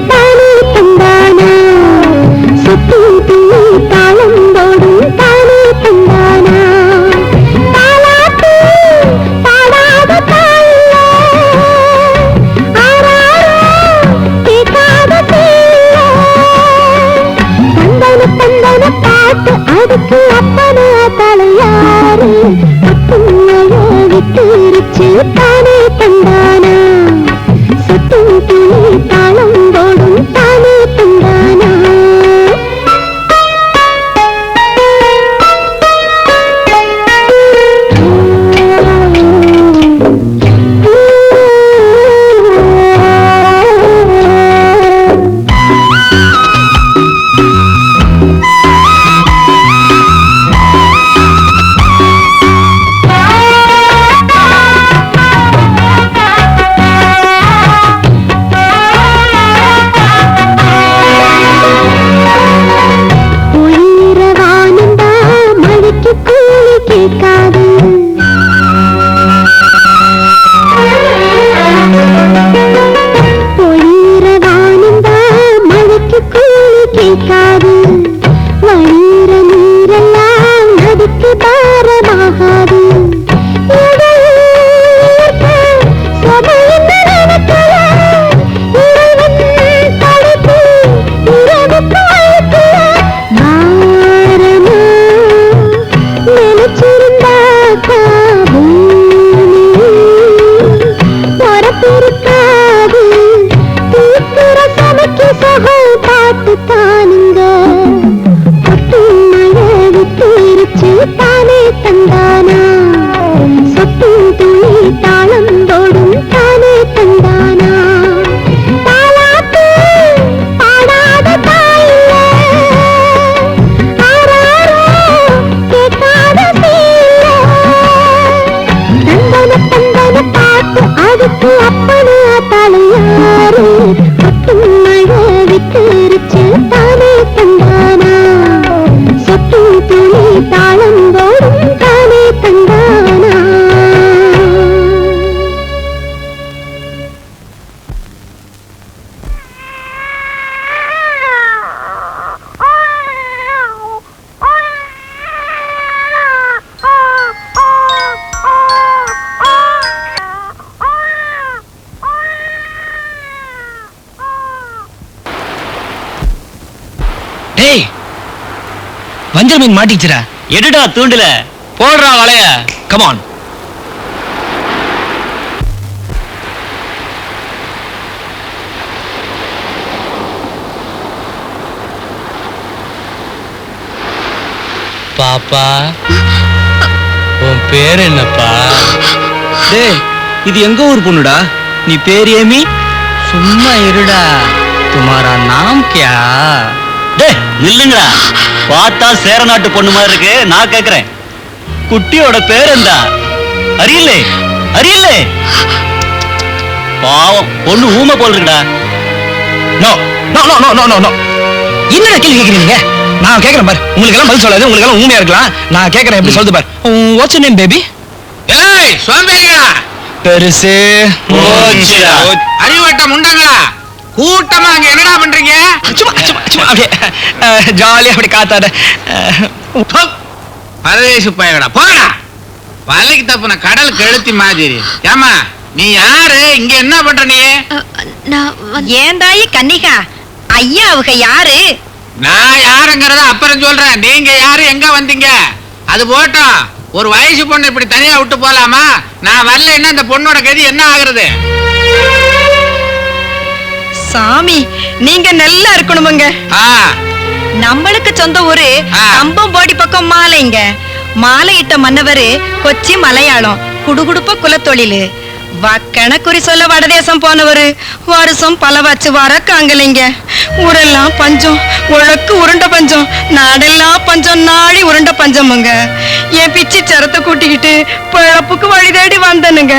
தானே தந்தானா சுத்தி துணி தாளம் போடும் தானே தந்தானா தாலாட்டு பாடாத தாயில்ல ஆராரோ கேட்காத தீயில்ல தந்தன தந்தன பாட்டு அதுக்கு அப்பனா தலையாரு பட்டுமைய விட்டுருச்சு தானே தந்தானா சுத்தி துணி தாளம் போடும் தானே தந்தானா வஞ்சர மீன் மாட்டிச்சுடா. எடுடா தூண்டுல போடுறா வலைய. கமான். பாப்பா உன் பேர் என்னப்பா? டேய் இது எங்க ஊர் பொண்ணுடா. நீ பேர் ஏமி? சும்மா இருடா. துமாரா நாம் கியா? டேய் நில்லுங்கடா. பார்த்தா சேர நாட்டு பொண்ணு மாதிரி இருக்கு. நான் கேக்குறேன் குட்டியோட பேர் என்ன? அரியலே அரியலே. பாவம் பொண்ணு ஊமை போல் இருக்குடா. No no no no no no. என்னடா கேள்வி கேக்குறீங்க? நான் கேக்குறேன் பாரு. உங்களுக்கு எல்லாம் பதில் சொல்லாது. உங்களுக்கு எல்லாம் ஊமையா இருக்கலாம். நான் கேக்குறேன் எப்படி சொல்லுது பாரு. What's your name baby? ஏய் சோம்பேறியா பெருசு போச்சுடா. அறிவட்ட முண்டங்களா கூட்டமா அங்க என்னடா பண்றீங்க? சும்மா சும்மா சும்மா அப்படியே ஜாலியா அப்படி காத்தாட. பரதேசி பயங்கடா போடா. வலைக்கு தப்புன கடல் கெழுத்தி மாதிரி. ஏமா நீ யாரு? இங்க என்ன பண்ற நீ? ஏன் தாயி கன்னிகா ஐயா அவங்க யாரு? நான் யாருங்கிறத அப்புறம் சொல்றேன். நீங்க யாரு எங்க வந்தீங்க அது போட்டோம். ஒரு வயசு பொண்ணு இப்படி தனியா விட்டு போலாமா? நான் வரலன்னா இந்த பொண்ணோட கதி என்ன ஆகுறது? சாமி நீங்க நல்லா இருக்கணுமுங்க. நம்மளுக்கு சொந்த ஊரு கம்பம் போடி பக்கம் மாலைங்க. மாலையிட்ட மன்னவரு கொச்சி மலையாளம் குடுகுடுப்ப குலத்தொழிலு. வக்கண குறி சொல்ல வடதேசம் போனவரு வருஷம் பல வச்சு வர காங்கலைங்க. ஊரெல்லாம் பஞ்சம் உழக்கு உருண்ட பஞ்சம் நாடெல்லாம் பஞ்சம் நாடி உருண்ட பஞ்சமுங்க. என் பிச்சு சரத்தை கூட்டிக்கிட்டு பிழப்புக்கு வழி தேடி வந்தனுங்க.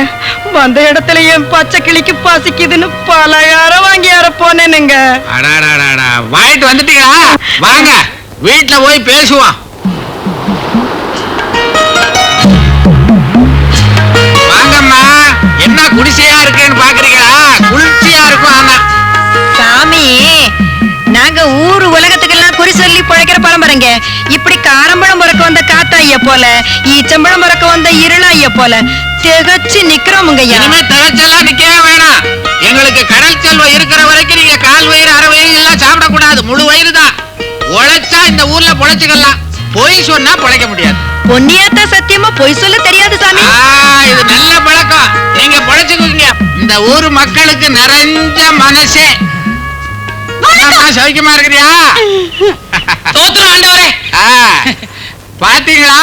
வந்த இடத்துல என் பச்சை கிளிக்கு பசிக்குதுன்னு பலகாரம் வாங்கி யார போனேனுங்க. வாங்கிட்டு வந்துட்டீங்களா? வாங்க வீட்டுல போய் பேசுவோம். வாங்கம்மா என்ன குடிசையா இருக்குன்னு பாக்குறீங்களா? குளிர்ச்சியா இருக்கும். ஆமா சாமி நாய போல ஈச்சம்பழம் மறக்க வந்த இருளாய போல திகச்சு நிக்கிறோமுங்க ஐயா. இனிமே திகச்செல்லாம் நிக்கவே வேணாம். எங்களுக்கு கடல் செல்வம் இருக்கிற வரைக்கும் நீங்க கால் வயிறு அரை வயிறு எல்லாம் சாப்பிடக்கூடாது. முழு வயிறு தான். உழைச்சா இந்த ஊர்ல பொழைச்சுக்கலாம். பொய் சொன்னா பொழைக்க முடியாது. பொன்னியாத்தா சத்தியமா பொய் சொல்ல தெரியாது சாமி. இது நல்ல பழக்கம். நீங்க பொழைச்சுக்குவீங்க. இந்த ஊர் மக்களுக்கு நிறைஞ்ச மனசே. சௌக்கியமா இருக்கிறியா? பாத்தீங்களா,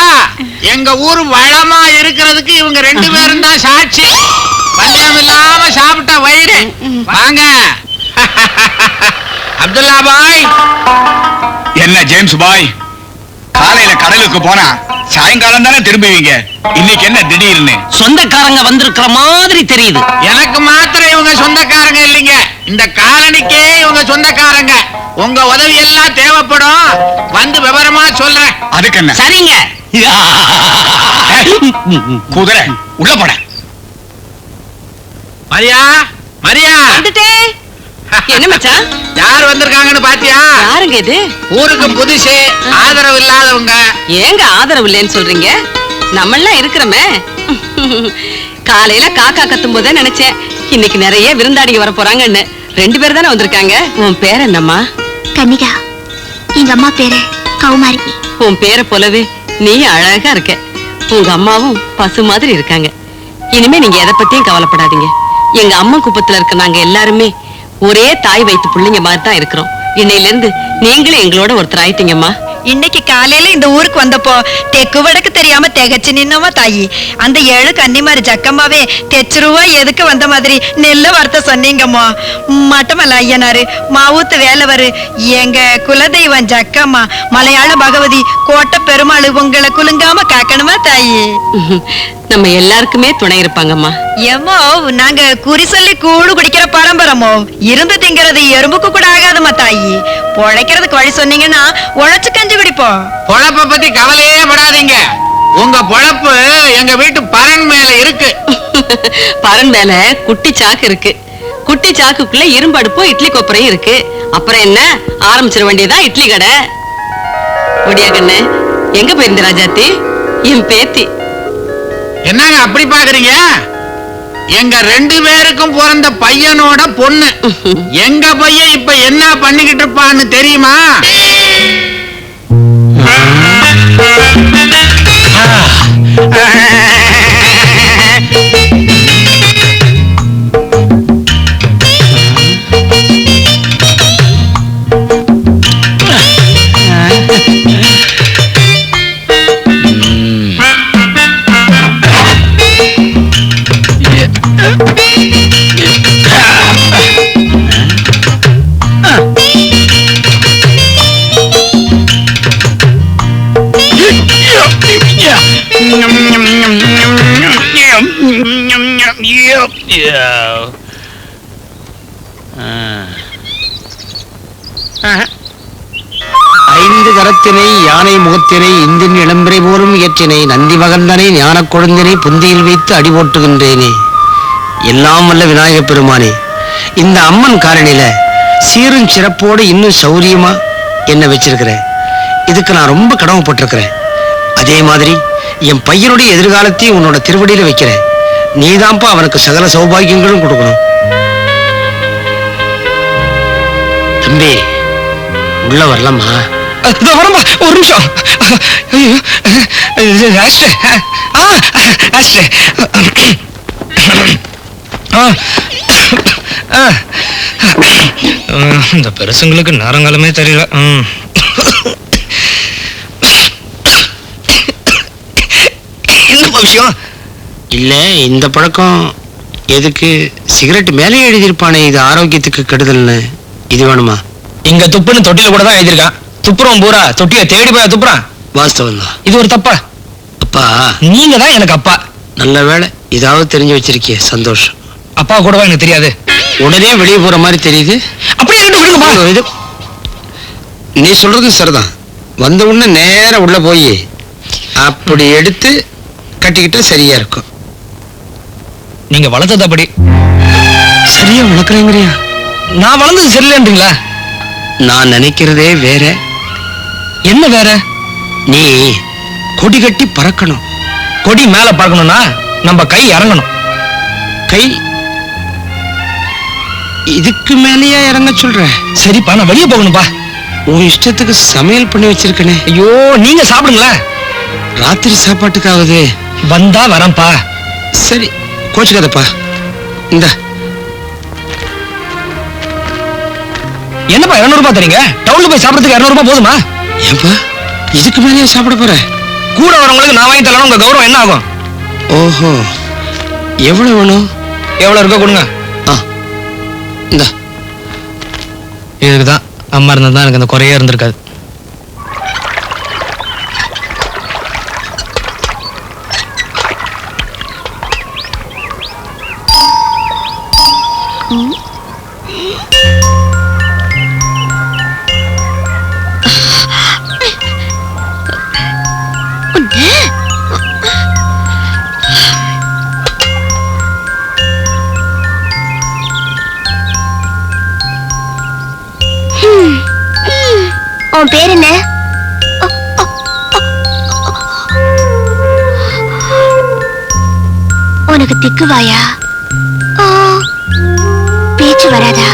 எங்க ஊர் வளமா இருக்கிறதுக்கு இவங்க 2 பேரும் தான் சாட்சி. பஞ்சம் இல்லாம சாப்பிட்ட வயிறு. வாங்க அப்துல்லா பாய். என்ன ஜேம்ஸ் பாய், காலையில கடலுக்கு போனா சாயங்காலம் தானே திரும்புவீங்க. இன்னைக்கு என்ன திடீர்னு? சொந்தக்காரங்க வந்திருக்கிற மாதிரி தெரியுது. எனக்கு மாத்திரம் இவங்க சொந்தக்காரங்க இல்லைங்க, இந்த காலனிக்கே இவங்க சொந்தக்காரங்க. உங்க உதவி எல்லாம் தேவைப்படும். வந்து விவரமா சொல்றேன். அதுக்கு என்ன? சரிங்க. குதிரை உள்ள போட. மரியா, மரியா. வந்துட்டே. என்ன மச்சான்? யார் வந்திருக்காங்கன்னு பாத்தியா? யாருங்க இது? ஊருக்கு புதுசு, ஆதரவு இல்லாதவங்க. ஏங்க ஆதரவு இல்லைன்னு சொல்றீங்க? நம்மெல்லாம் இருக்கிறோமே. காலையில காக்கா கத்தும் போதே நினைச்சேன் இன்னைக்கு நிறைய விருந்தாடிங்க வர போறாங்கன்னு. 2 பேர் தானே வந்திருக்காங்க. உன் பேர் என்னம்மா? கன்னிகா. எங்க அம்மா பேரு கௌமாரி. உன் பேரை போலவே நீ அழகா இருக்க. உங்க அம்மாவும் பசு மாதிரி இருக்காங்க. இனிமே நீங்க எதை பத்தியும் கவலைப்படாதீங்க. எங்க அம்மா குப்பத்துல இருக்க நாங்க எல்லாருமே ஒரே தாய் வயிற்று பிள்ளைங்க மாதிரி தான் இருக்கிறோம். இன்னையில இருந்து நீங்களும் எங்களோட ஒருத்தர் ஆயிட்டீங்கம்மா. இன்னைக்கு காலையில இந்த ஊருக்கு வந்தப்போ தெக்கு வடக்கு தெரியாம திகச்சு நின்னவா தாயி. அந்த 7 கன்னிமாரி ஜக்கம்மாவே தெச்சுருவா எதுக்கு வந்த மாதிரி நெல்ல வார்த்தை சொன்னீங்கம்மா. மட்டமல்ல ஐயனாரு, மாவூத்து வேலவரு, எங்க குலதெய்வம் ஜக்கம்மா, மலையாள பகவதி, கோட்டை பெருமாள் உங்களை குலுங்காம காக்கணுமா தாயி. நம்ம எல்லாருக்குமே துணை இருப்பாங்கம்மா. ஏமோ நாங்க குறி சொல்லி கூடு குடிக்கிற பரம்பரமோ. இருந்து திங்கிறது எறும்புக்கு கூட ஆகாதுமா தாயி. பொழைக்கிறதுக்கு வழி சொன்னீங்கன்னா உழைச்சு கஞ்சி குடிப்போம். பொழப்ப பத்தி கவலையே படாதீங்க. உங்க பொழப்பு எங்க வீட்டு பரன் மேல இருக்கு. பரன் மேல குட்டி சாக்கு இருக்கு. குட்டி சாக்குக்குள்ள இரும்பு அடுப்பும் இட்லி கொப்பரையும் இருக்கு. அப்புறம் என்ன, ஆரம்பிச்சிட வேண்டியதான் இட்லி கடை. ஒடியா கண்ணு, எங்க போயிருந்த ராஜாத்தி? என் பேத்தி. என்னங்க அப்படி பாக்குறீங்க? எங்க 2 பேருக்கும் பிறந்த பையனோட பொண்ணு. எங்க பையன் இப்ப என்ன பண்ணிக்கிட்டு இருப்பான்னு தெரியுமா? ஐந்து கரத்தினை யானை முகத்தினை இந்தின் இளம்பிரை போலும் இயற்றினை நந்தி மகந்தனை ஞான கொழுந்தினை புந்தியில் வைத்து அடி போட்டுகின்றேனே. எல்லாம் வல்ல விநாயகப் பெருமானே, இந்த அம்மன் காரணியில சீரும் சிறப்போடு இன்னும் சௌரியமா என்ன வச்சிருக்கிற. இதுக்கு நான் ரொம்ப கடமைப்பட்டிருக்கிறேன். அதே மாதிரி என் பையனுடைய எதிர்காலத்தையும் உன்னோட திருவடியில வைக்கிறேன். நீதான்ப்பா அவனுக்கு சகல சௌபாகியங்களும் கொடுக்கணும். தம்பி உள்ள வரலாமா? ஒரு நிமிஷம். இந்த பெருசுங்களுக்கு நேரங்காலமே தெரியல. விஷயம் இல்ல இந்த பழக்கம் எதுக்கு? சிகரெட் மேலே எழுதியிருப்பானே இது ஆரோக்கியத்துக்கு கெடுதல்னு. இது வேணுமா? இங்க துப்புன்னு தொட்டில கூட தான் எழுதிருக்கான். துப்புறோம் பூரா தொட்டிய தேடி போய் துப்புறான். வாஸ்தவம் தான். இது ஒரு தப்பா? அப்பா நீங்க தான் எனக்கு அப்பா. நல்ல வேளை இதாவது தெரிஞ்சு வச்சிருக்கிய, சந்தோஷம். அப்பா கூடவா எனக்கு தெரியாது? உடனே வெளியே போற மாதிரி தெரியுது. அப்படியே இது நீ சொல்றது சரிதான். வந்த உடனே நேரா உள்ள போய் அப்படி எடுத்து கட்டிக்கிட்டா சரியா இருக்கும். நீங்க வளர்த்தது அப்படி. சரியா வளர்க்குறேங்கிறியா? நான் வளர்ந்தது சரியில்லைன்றீங்களா? நான் நினைக்கிறதே வேற. என்ன வேற? நீ கொடி கட்டி பறக்கணும். கொடி மேல பறக்கணும்னா நம்ம கை இறங்கணும். கை இதுக்கு மேலேயே இறங்க சொல்ற? சரிப்பா, நான் வெளியே போகணும்பா. உன் இஷ்டத்துக்கு சமையல் பண்ணி வச்சிருக்கனே. ஐயோ, நீங்க சாப்பிடுங்களேன். ராத்திரி சாப்பாட்டுக்காவது வந்தா வரேன்ப்பா. சரி, கோச்சுக்காதப்பா. இந்த என்னப்பா 200 ரூபாய் தரீங்க? டவுன்ல போய் சாப்பிடறதுக்கு 200 ரூபாய் போதுமா? ஏன்பா இதுக்கு மேலேயே சாப்பிட போற? கூட வரவங்களுக்கு நான் வாங்கி தரணும். உங்க கௌரவம் என்ன ஆகும்? ஓஹோ, எவ்வளவு வேணும்? எவ்வளவு இருக்கோ கொடுங்க. இந்த இதுக்குதான் அம்மா இருந்தா எனக்கு அந்த குறையே இருந்திருக்காது. உன் பேர் என்ன? உனக்கு திக்குவாயா? பேச்சு வராதா?